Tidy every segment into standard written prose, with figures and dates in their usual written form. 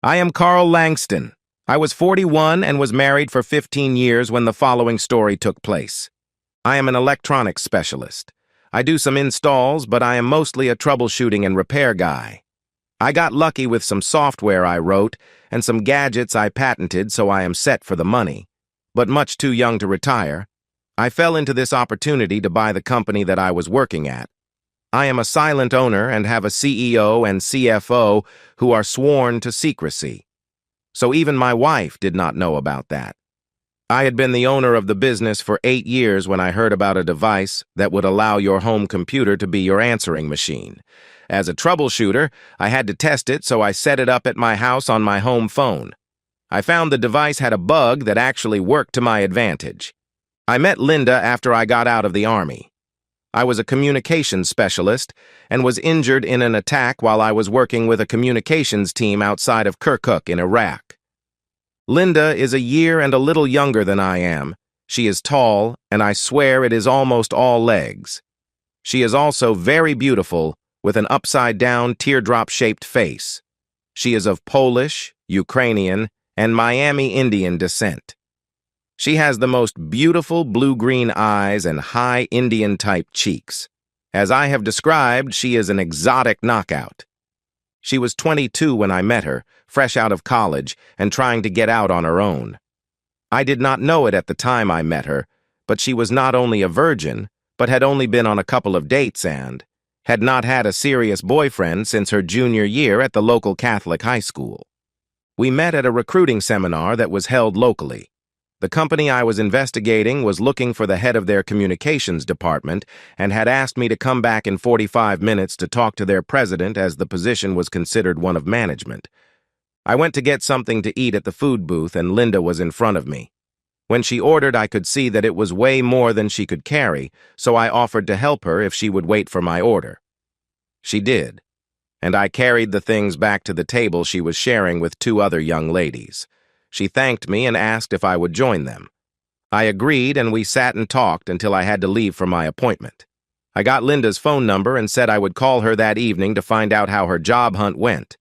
I am Carl Langston. I was 41 and was married for 15 years when the following story took place. I am an electronics specialist. I do some installs, but I am mostly a troubleshooting and repair guy. I got lucky with some software I wrote and some gadgets I patented, so I am set for the money. But much too young to retire, I fell into this opportunity to buy the company that I was working at. I am a silent owner and have a CEO and CFO who are sworn to secrecy. So even my wife did not know about that. I had been the owner of the business for 8 years when I heard about a device that would allow your home computer to be your answering machine. As a troubleshooter, I had to test it, so I set it up at my house on my home phone. I found the device had a bug that actually worked to my advantage. I met Linda after I got out of the Army. I was a communications specialist and was injured in an attack while I was working with a communications team outside of Kirkuk in Iraq. Linda is a year and a little younger than I am. She is tall, and I swear it is almost all legs. She is also very beautiful, with an upside-down, teardrop-shaped face. She is of Polish, Ukrainian, and Miami Indian descent. She has the most beautiful blue-green eyes and high Indian-type cheeks. As I have described, she is an exotic knockout. She was 22 when I met her, fresh out of college and trying to get out on her own. I did not know it at the time I met her, but she was not only a virgin, but had only been on a couple of dates and had not had a serious boyfriend since her junior year at the local Catholic high school. We met at a recruiting seminar that was held locally. The company I was investigating was looking for the head of their communications department and had asked me to come back in 45 minutes to talk to their president as the position was considered one of management. I went to get something to eat at the food booth and Linda was in front of me. When she ordered, I could see that it was way more than she could carry, so I offered to help her if she would wait for my order. She did, and I carried the things back to the table she was sharing with 2 other young ladies. She thanked me and asked if I would join them. I agreed, and we sat and talked until I had to leave for my appointment. I got Linda's phone number and said I would call her that evening to find out how her job hunt went.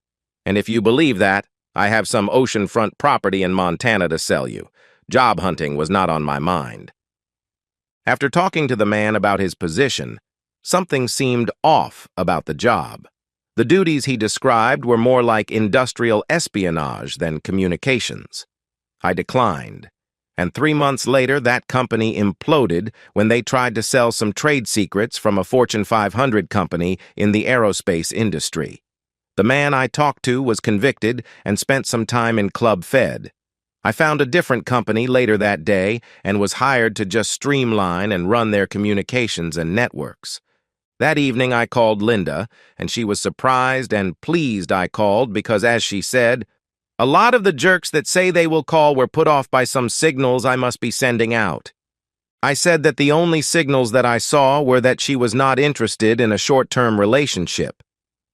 And if you believe that, I have some oceanfront property in Montana to sell you. Job hunting was not on my mind. After talking to the man about his position, something seemed off about the job. The duties he described were more like industrial espionage than communications. I declined, and 3 months later that company imploded when they tried to sell some trade secrets from a Fortune 500 company in the aerospace industry. The man I talked to was convicted and spent some time in Club Fed. I found a different company later that day and was hired to just streamline and run their communications and networks. That evening I called Linda, and she was surprised and pleased I called because, as she said, a lot of the jerks that say they will call were put off by some signals I must be sending out. I said that the only signals that I saw were that she was not interested in a short-term relationship.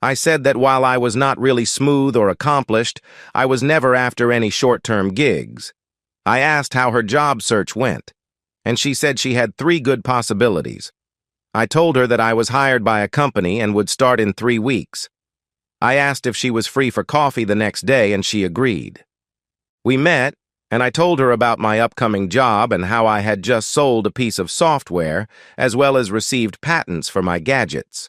I said that while I was not really smooth or accomplished, I was never after any short-term gigs. I asked how her job search went, and she said she had 3 good possibilities. I told her that I was hired by a company and would start in 3 weeks. I asked if she was free for coffee the next day, and she agreed. We met, and I told her about my upcoming job and how I had just sold a piece of software, as well as received patents for my gadgets.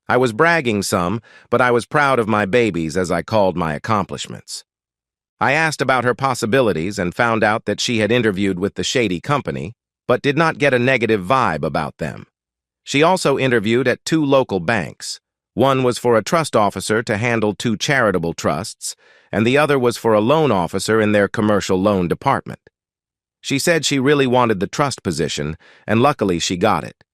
I was bragging some, but I was proud of my babies, as I called my accomplishments. I asked about her possibilities and found out that she had interviewed with the shady company, but did not get a negative vibe about them. She also interviewed at 2 local banks. One was for a trust officer to handle 2 charitable trusts, and the other was for a loan officer in their commercial loan department. She said she really wanted the trust position, and luckily she got it.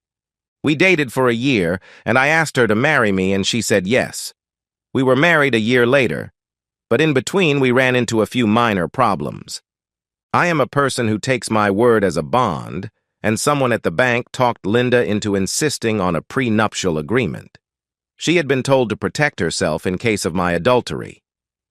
We dated for a year, and I asked her to marry me, and she said yes. We were married a year later, but in between we ran into a few minor problems. I am a person who takes my word as a bond, and someone at the bank talked Linda into insisting on a prenuptial agreement. She had been told to protect herself in case of my adultery.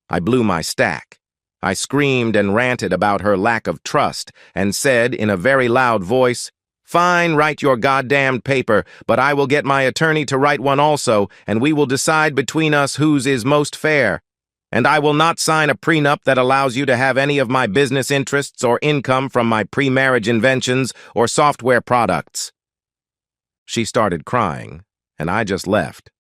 I blew my stack. I screamed and ranted about her lack of trust and said in a very loud voice, "Fine, write your goddamned paper, but I will get my attorney to write one also, and we will decide between us whose is most fair." And I will not sign a prenup that allows you to have any of my business interests or income from my pre-marriage inventions or software products." She started crying, and I just left.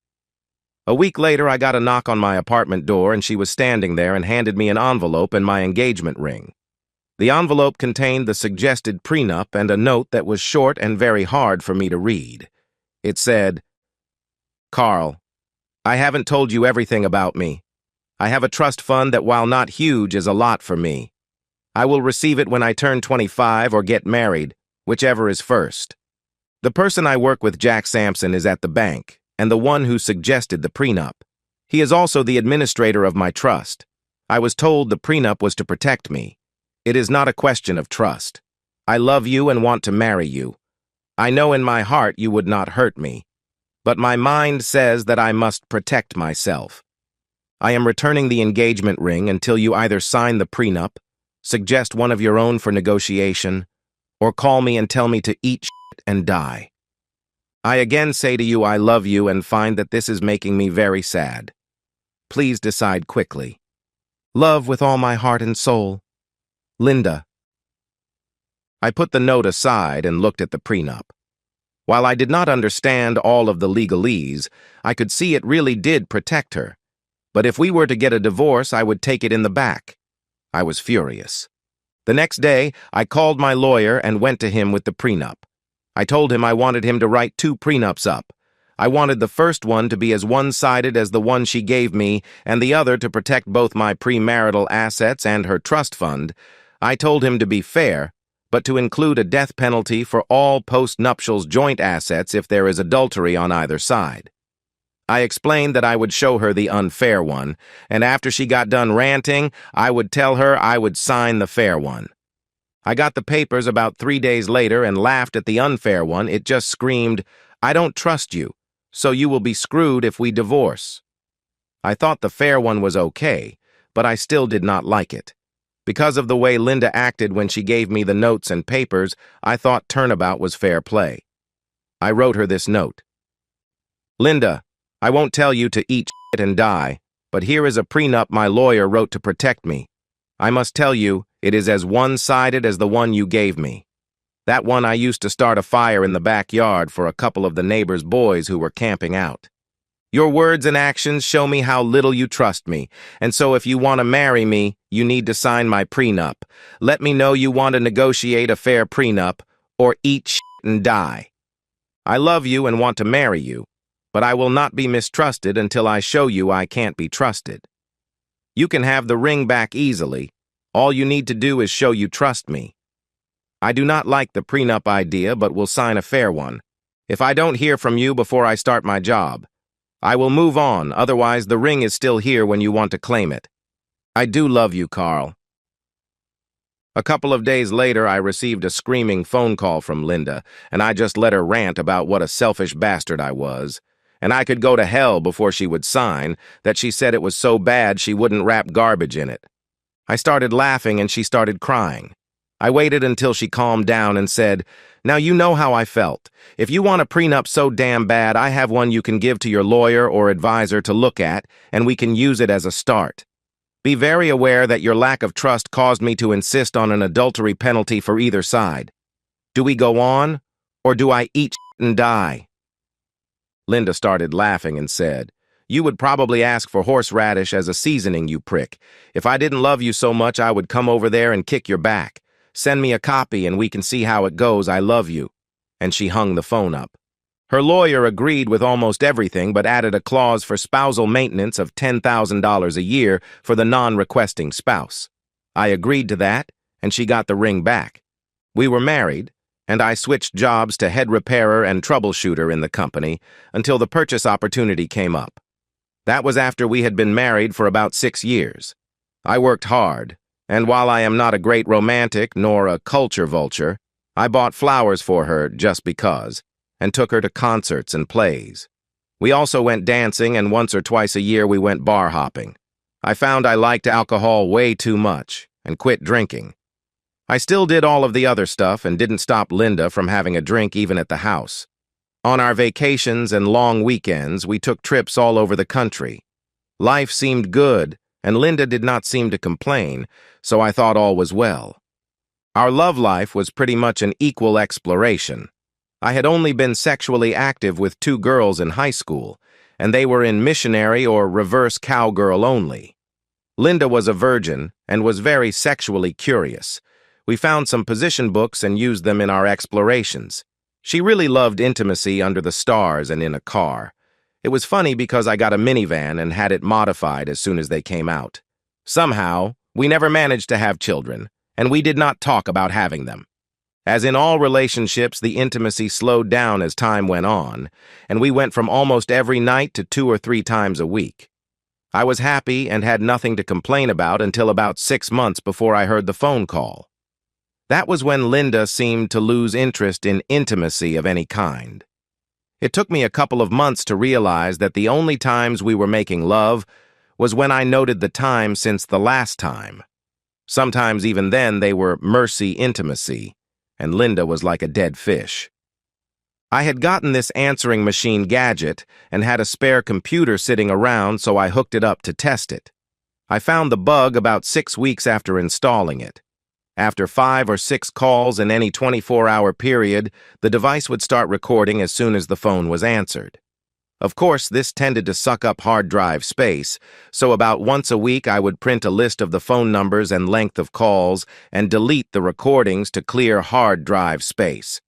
A week later, I got a knock on my apartment door, and she was standing there and handed me an envelope and my engagement ring. The envelope contained the suggested prenup and a note that was short and very hard for me to read. It said, "Carl, I haven't told you everything about me. I have a trust fund that, while not huge, is a lot for me. I will receive it when I turn 25 or get married, whichever is first. The person I work with, Jack Sampson, is at the bank, and the one who suggested the prenup. He is also the administrator of my trust. I was told the prenup was to protect me. It is not a question of trust. I love you and want to marry you. I know in my heart you would not hurt me, but my mind says that I must protect myself. I am returning the engagement ring until you either sign the prenup, suggest one of your own for negotiation, or call me and tell me to eat shit and die. I again say to you I love you and find that this is making me very sad. Please decide quickly. Love with all my heart and soul. Linda." I put the note aside and looked at the prenup. While I did not understand all of the legalese, I could see it really did protect her. But if we were to get a divorce, I would take it in the back. I was furious. The next day, I called my lawyer and went to him with the prenup. I told him I wanted him to write 2 prenups up. I wanted the first one to be as one-sided as the one she gave me, and the other to protect both my premarital assets and her trust fund. I told him to be fair, but to include a death penalty for all post-nuptials joint assets if there is adultery on either side. I explained that I would show her the unfair one, and after she got done ranting, I would tell her I would sign the fair one. I got the papers about 3 days later and laughed at the unfair one. It just screamed, "I don't trust you, so you will be screwed if we divorce." I thought the fair one was okay, but I still did not like it. Because of the way Linda acted when she gave me the notes and papers, I thought turnabout was fair play. I wrote her this note. "Linda, I won't tell you to eat shit and die, but here is a prenup my lawyer wrote to protect me. I must tell you, it is as one-sided as the one you gave me. That one I used to start a fire in the backyard for a couple of the neighbors' boys who were camping out. Your words and actions show me how little you trust me, and so if you want to marry me, you need to sign my prenup. Let me know you want to negotiate a fair prenup, or eat shit and die. I love you and want to marry you, but I will not be mistrusted until I show you I can't be trusted. You can have the ring back easily. All you need to do is show you trust me. I do not like the prenup idea, but will sign a fair one. If I don't hear from you before I start my job, I will move on, otherwise the ring is still here when you want to claim it. I do love you, Carl." A couple of days later, I received a screaming phone call from Linda, and I just let her rant about what a selfish bastard I was. And I could go to hell before she would sign, that she said it was so bad she wouldn't wrap garbage in it. I started laughing and she started crying. I waited until she calmed down and said, "Now you know how I felt. If you want a prenup so damn bad, I have one you can give to your lawyer or advisor to look at, and we can use it as a start. Be very aware that your lack of trust caused me to insist on an adultery penalty for either side. Do we go on, or do I eat shit and die?" Linda started laughing and said, "You would probably ask for horseradish as a seasoning, you prick. If I didn't love you so much, I would come over there and kick your back. Send me a copy and we can see how it goes. I love you." And she hung the phone up. Her lawyer agreed with almost everything but added a clause for spousal maintenance of $10,000 a year for the non-requesting spouse. I agreed to that, and she got the ring back. We were married, and I switched jobs to head repairer and troubleshooter in the company until the purchase opportunity came up. That was after we had been married for about 6 years. I worked hard, and while I am not a great romantic nor a culture vulture, I bought flowers for her just because, and took her to concerts and plays. We also went dancing, and once or twice a year we went bar hopping. I found I liked alcohol way too much, and quit drinking. I still did all of the other stuff and didn't stop Linda from having a drink even at the house. On our vacations and long weekends, we took trips all over the country. Life seemed good, and Linda did not seem to complain, so I thought all was well. Our love life was pretty much an equal exploration. I had only been sexually active with 2 girls in high school, and they were in missionary or reverse cowgirl only. Linda was a virgin and was very sexually curious. We found some position books and used them in our explorations. She really loved intimacy under the stars and in a car. It was funny because I got a minivan and had it modified as soon as they came out. Somehow, we never managed to have children, and we did not talk about having them. As in all relationships, the intimacy slowed down as time went on, and we went from almost every night to 2 or 3 times a week. I was happy and had nothing to complain about until about 6 months before I heard the phone call. That was when Linda seemed to lose interest in intimacy of any kind. It took me a couple of months to realize that the only times we were making love was when I noted the time since the last time. Sometimes even then they were mercy intimacy, and Linda was like a dead fish. I had gotten this answering machine gadget and had a spare computer sitting around, so I hooked it up to test it. I found the bug about 6 weeks after installing it. After 5 or 6 calls in any 24-hour period, the device would start recording as soon as the phone was answered. Of course, this tended to suck up hard drive space, so about once a week I would print a list of the phone numbers and length of calls and delete the recordings to clear hard drive space.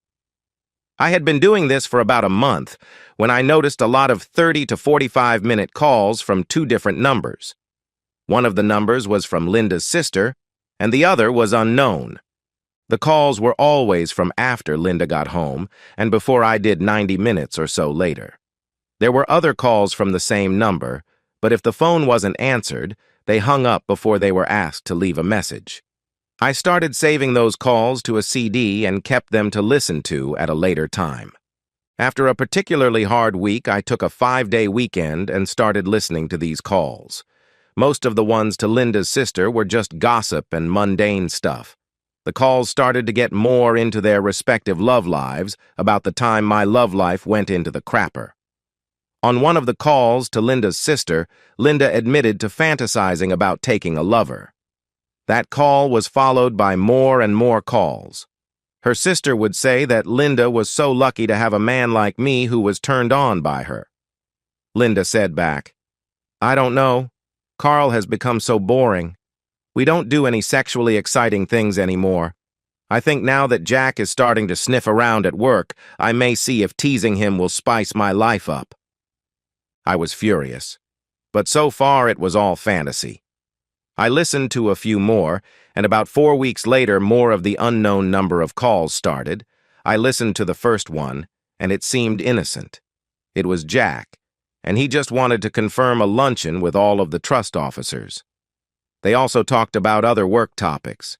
I had been doing this for about a month when I noticed a lot of 30 to 45-minute calls from 2 different numbers. One of the numbers was from Linda's sister, and the other was unknown. The calls were always from after Linda got home and before I did 90 minutes or so later. There were other calls from the same number, but if the phone wasn't answered, they hung up before they were asked to leave a message. I started saving those calls to a CD and kept them to listen to at a later time. After a particularly hard week, I took a 5-day weekend and started listening to these calls. Most of the ones to Linda's sister were just gossip and mundane stuff. The calls started to get more into their respective love lives about the time my love life went into the crapper. On one of the calls to Linda's sister, Linda admitted to fantasizing about taking a lover. That call was followed by more and more calls. Her sister would say that Linda was so lucky to have a man like me who was turned on by her. Linda said back, "I don't know. Carl has become so boring. We don't do any sexually exciting things anymore. I think now that Jack is starting to sniff around at work, I may see if teasing him will spice my life up." I was furious, but so far it was all fantasy. I listened to a few more, and about 4 weeks later more of the unknown number of calls started. I listened to the first one, and it seemed innocent. It was Jack, and he just wanted to confirm a luncheon with all of the trust officers. They also talked about other work topics.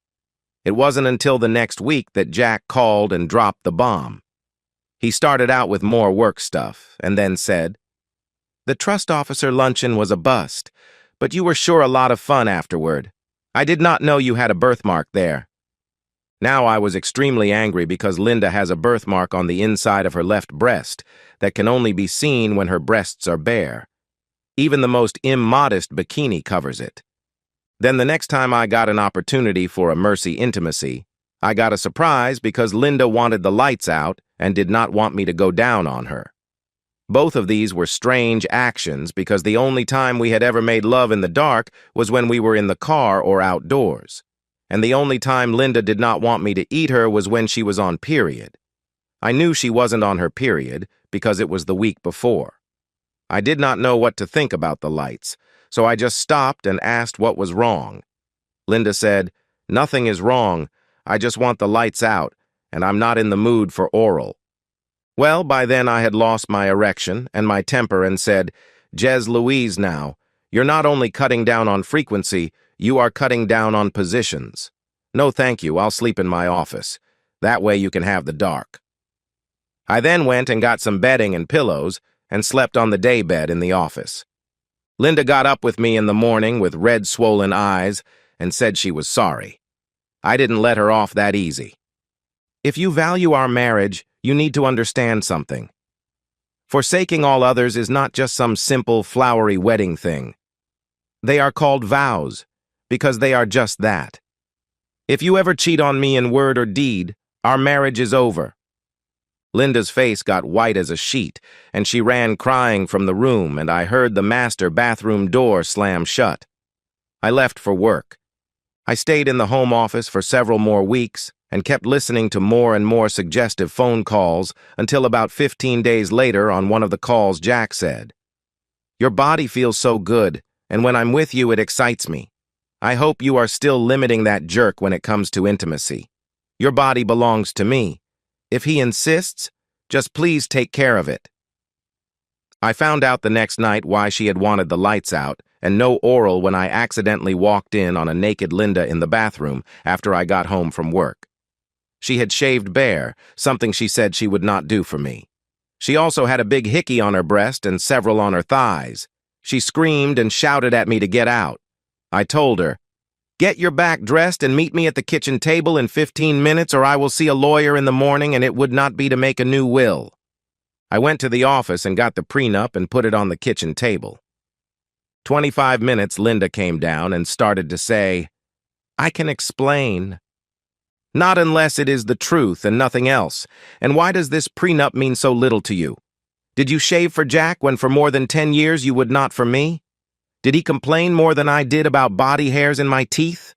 It wasn't until the next week that Jack called and dropped the bomb. He started out with more work stuff, and then said, "The trust officer luncheon was a bust, but you were sure a lot of fun afterward. I did not know you had a birthmark there." Now I was extremely angry because Linda has a birthmark on the inside of her left breast that can only be seen when her breasts are bare. Even the most immodest bikini covers it. Then the next time I got an opportunity for a mercy intimacy, I got a surprise because Linda wanted the lights out and did not want me to go down on her. Both of these were strange actions because the only time we had ever made love in the dark was when we were in the car or outdoors. And the only time Linda did not want me to eat her was when she was on period. I knew she wasn't on her period because it was the week before. I did not know what to think about the lights, so I just stopped and asked what was wrong. Linda said, "Nothing is wrong. I just want the lights out, and I'm not in the mood for oral." Well, by then I had lost my erection and my temper and said, "Jez Louise now, you're not only cutting down on frequency, you are cutting down on positions. No thank you, I'll sleep in my office. That way you can have the dark." I then went and got some bedding and pillows and slept on the day bed in the office. Linda got up with me in the morning with red swollen eyes and said she was sorry. I didn't let her off that easy. If you value our marriage, you need to understand something. Forsaking all others is not just some simple, flowery wedding thing. They are called vows, because they are just that. If you ever cheat on me in word or deed, our marriage is over. Linda's face got white as a sheet, and she ran crying from the room, and I heard the master bathroom door slam shut. I left for work. I stayed in the home office for several more weeks and kept listening to more and more suggestive phone calls until about 15 days later on one of the calls Jack said, "Your body feels so good, and when I'm with you it excites me. I hope you are still limiting that jerk when it comes to intimacy. Your body belongs to me. If he insists, just please take care of it." I found out the next night why she had wanted the lights out and no oral when I accidentally walked in on a naked Linda in the bathroom after I got home from work. She had shaved bare, something she said she would not do for me. She also had a big hickey on her breast and several on her thighs. She screamed and shouted at me to get out. I told her, "Get your back dressed and meet me at the kitchen table in 15 minutes or I will see a lawyer in the morning and it would not be to make a new will." I went to the office and got the prenup and put it on the kitchen table. 25 minutes Linda came down and started to say, "I can explain." "Not unless it is the truth and nothing else. And why does this prenup mean so little to you? Did you shave for Jack when for more than 10 years you would not for me? Did he complain more than I did about body hairs in my teeth?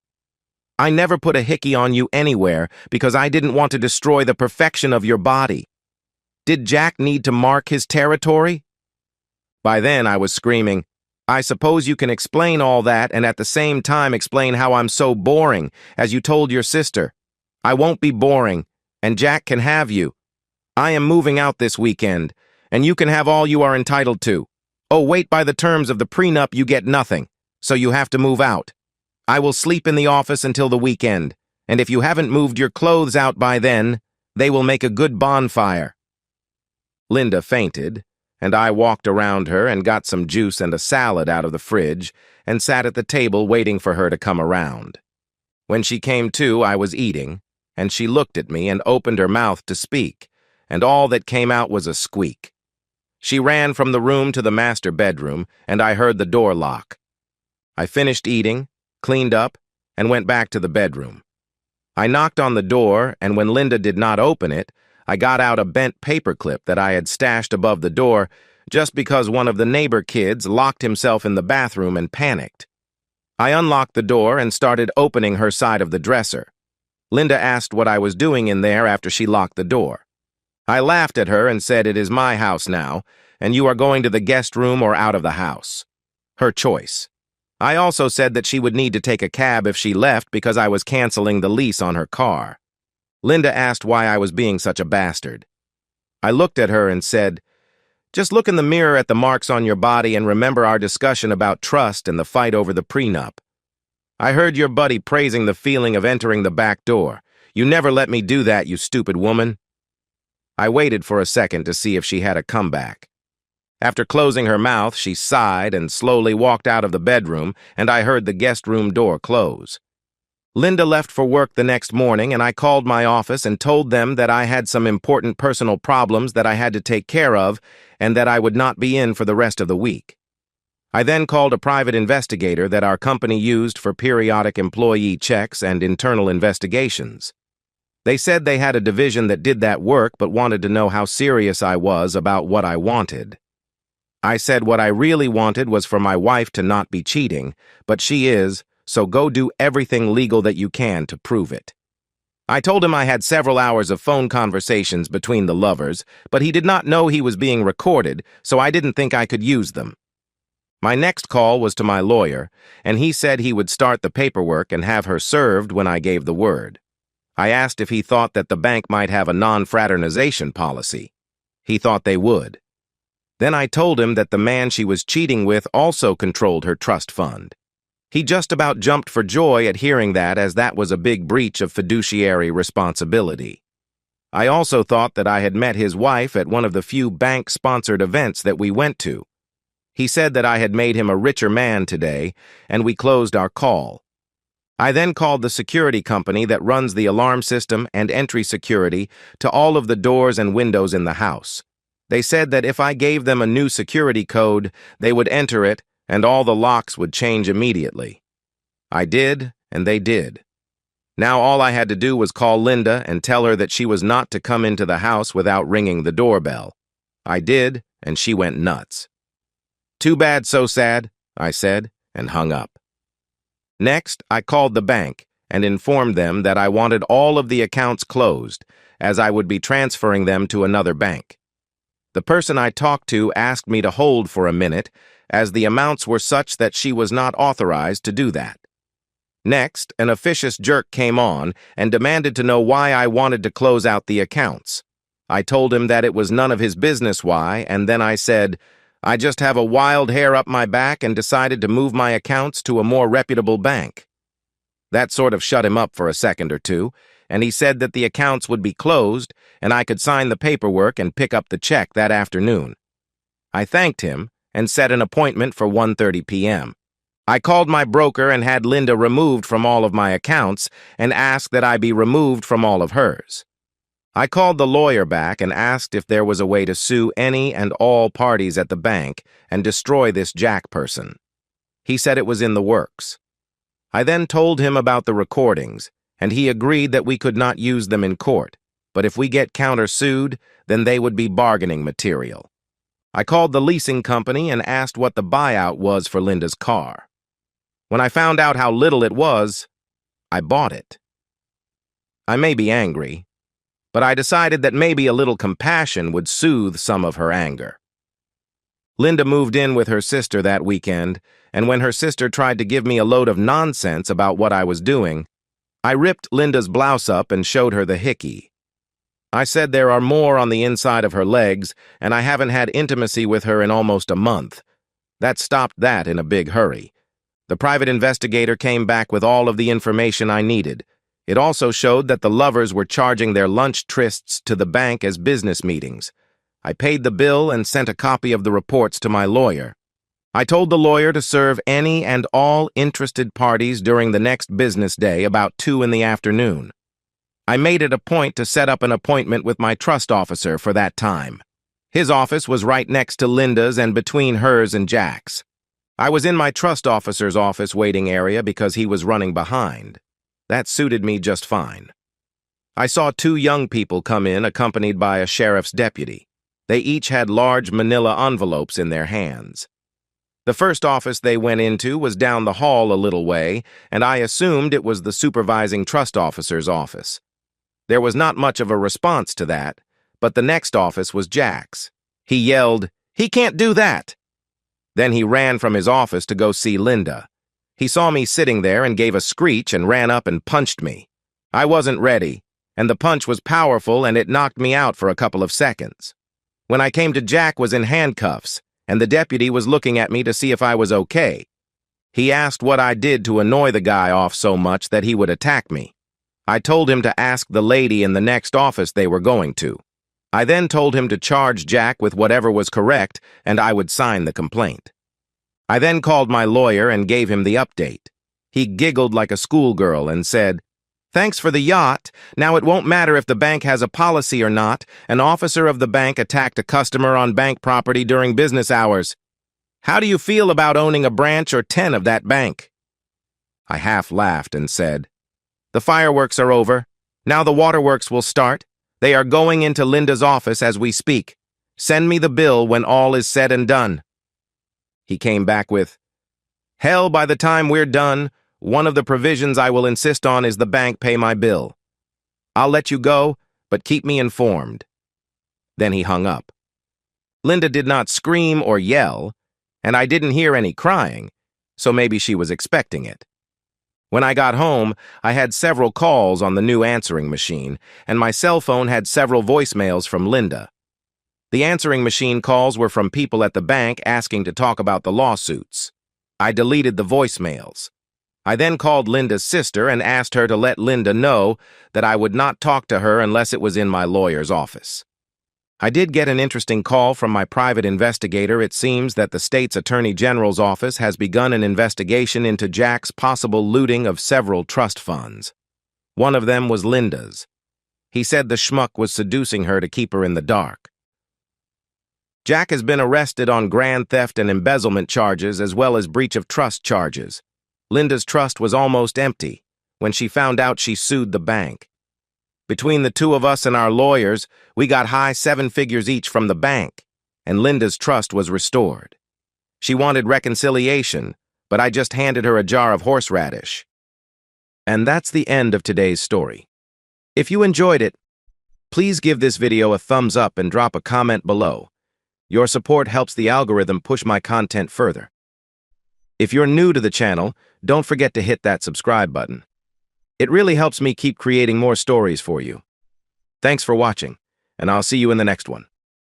I never put a hickey on you anywhere because I didn't want to destroy the perfection of your body. Did Jack need to mark his territory?" By then I was screaming, "I suppose you can explain all that and at the same time explain how I'm so boring, as you told your sister. I won't be boring, and Jack can have you. I am moving out this weekend, and you can have all you are entitled to. Oh, wait, by the terms of the prenup you get nothing, so you have to move out. I will sleep in the office until the weekend, and if you haven't moved your clothes out by then, they will make a good bonfire." Linda fainted, and I walked around her and got some juice and a salad out of the fridge and sat at the table waiting for her to come around. When she came to, I was eating, and she looked at me and opened her mouth to speak, and all that came out was a squeak. She ran from the room to the master bedroom, and I heard the door lock. I finished eating, cleaned up, and went back to the bedroom. I knocked on the door, and when Linda did not open it, I got out a bent paperclip that I had stashed above the door just because one of the neighbor kids locked himself in the bathroom and panicked. I unlocked the door and started opening her side of the dresser. Linda asked what I was doing in there after she locked the door. I laughed at her and said, "It is my house now, and you are going to the guest room or out of the house. Her choice." I also said that she would need to take a cab if she left because I was canceling the lease on her car. Linda asked why I was being such a bastard. I looked at her and said, "Just look in the mirror at the marks on your body and remember our discussion about trust and the fight over the prenup. I heard your buddy praising the feeling of entering the back door. You never let me do that, you stupid woman." I waited for a second to see if she had a comeback. After closing her mouth, she sighed and slowly walked out of the bedroom, and I heard the guest room door close. Linda left for work the next morning, and I called my office and told them that I had some important personal problems that I had to take care of and that I would not be in for the rest of the week. I then called a private investigator that our company used for periodic employee checks and internal investigations. They said they had a division that did that work but wanted to know how serious I was about what I wanted. I said what I really wanted was for my wife to not be cheating, but she is, so go do everything legal that you can to prove it. I told him I had several hours of phone conversations between the lovers, but he did not know he was being recorded, so I didn't think I could use them. My next call was to my lawyer, and he said he would start the paperwork and have her served when I gave the word. I asked if he thought that the bank might have a non-fraternization policy. He thought they would. Then I told him that the man she was cheating with also controlled her trust fund. He just about jumped for joy at hearing that, as that was a big breach of fiduciary responsibility. I also thought that I had met his wife at one of the few bank-sponsored events that we went to. He said that I had made him a richer man today, and we closed our call. I then called the security company that runs the alarm system and entry security to all of the doors and windows in the house. They said that if I gave them a new security code, they would enter it, and all the locks would change immediately. I did, and they did. Now all I had to do was call Linda and tell her that she was not to come into the house without ringing the doorbell. I did, and she went nuts. "Too bad, so sad," I said, and hung up. Next, I called the bank and informed them that I wanted all of the accounts closed, as I would be transferring them to another bank. The person I talked to asked me to hold for a minute, as the amounts were such that she was not authorized to do that. Next, an officious jerk came on and demanded to know why I wanted to close out the accounts. I told him that it was none of his business why, and then I said, "I just have a wild hair up my back and decided to move my accounts to a more reputable bank." That sort of shut him up for a second or two, and he said that the accounts would be closed and I could sign the paperwork and pick up the check that afternoon. I thanked him and set an appointment for 1:30 p.m. I called my broker and had Linda removed from all of my accounts and asked that I be removed from all of hers. I called the lawyer back and asked if there was a way to sue any and all parties at the bank and destroy this Jack person. He said it was in the works. I then told him about the recordings, and he agreed that we could not use them in court, but if we get countersued, then they would be bargaining material. I called the leasing company and asked what the buyout was for Linda's car. When I found out how little it was, I bought it. I may be angry, but I decided that maybe a little compassion would soothe some of her anger. Linda moved in with her sister that weekend, and when her sister tried to give me a load of nonsense about what I was doing, I ripped Linda's blouse up and showed her the hickey. I said there are more on the inside of her legs, and I haven't had intimacy with her in almost a month. That stopped that in a big hurry. The private investigator came back with all of the information I needed. It also showed that the lovers were charging their lunch trysts to the bank as business meetings. I paid the bill and sent a copy of the reports to my lawyer. I told the lawyer to serve any and all interested parties during the next business day about 2 in the afternoon. I made it a point to set up an appointment with my trust officer for that time. His office was right next to Linda's and between hers and Jack's. I was in my trust officer's office waiting area because he was running behind. That suited me just fine. I saw 2 young people come in accompanied by a sheriff's deputy. They each had large manila envelopes in their hands. The first office they went into was down the hall a little way, and I assumed it was the supervising trust officer's office. There was not much of a response to that, but the next office was Jack's. He yelled, "He can't do that!" Then he ran from his office to go see Linda. He saw me sitting there and gave a screech and ran up and punched me. I wasn't ready, and the punch was powerful and it knocked me out for a couple of seconds. When I came to, Jack was in handcuffs, and the deputy was looking at me to see if I was okay. He asked what I did to annoy the guy off so much that he would attack me. I told him to ask the lady in the next office they were going to. I then told him to charge Jack with whatever was correct, and I would sign the complaint. I then called my lawyer and gave him the update. He giggled like a schoolgirl and said, "Thanks for the yacht. Now it won't matter if the bank has a policy or not. An officer of the bank attacked a customer on bank property during business hours. How do you feel about owning a branch or 10 of that bank?" I half laughed and said, "The fireworks are over. Now the waterworks will start. They are going into Linda's office as we speak. Send me the bill when all is said and done." He came back with, "Hell, by the time we're done, one of the provisions I will insist on is the bank pay my bill. I'll let you go, but keep me informed." Then he hung up. Linda did not scream or yell, and I didn't hear any crying, so maybe she was expecting it. When I got home, I had several calls on the new answering machine, and my cell phone had several voicemails from Linda. The answering machine calls were from people at the bank asking to talk about the lawsuits. I deleted the voicemails. I then called Linda's sister and asked her to let Linda know that I would not talk to her unless it was in my lawyer's office. I did get an interesting call from my private investigator. It seems that the state's attorney general's office has begun an investigation into Jack's possible looting of several trust funds. One of them was Linda's. He said the schmuck was seducing her to keep her in the dark. Jack has been arrested on grand theft and embezzlement charges as well as breach of trust charges. Linda's trust was almost empty. When she found out, she sued the bank. Between the two of us and our lawyers, we got high 7 figures each from the bank, and Linda's trust was restored. She wanted reconciliation, but I just handed her a jar of horseradish. And that's the end of today's story. If you enjoyed it, please give this video a thumbs up and drop a comment below. Your support helps the algorithm push my content further. If you're new to the channel, don't forget to hit that subscribe button. It really helps me keep creating more stories for you. Thanks for watching, and I'll see you in the next one.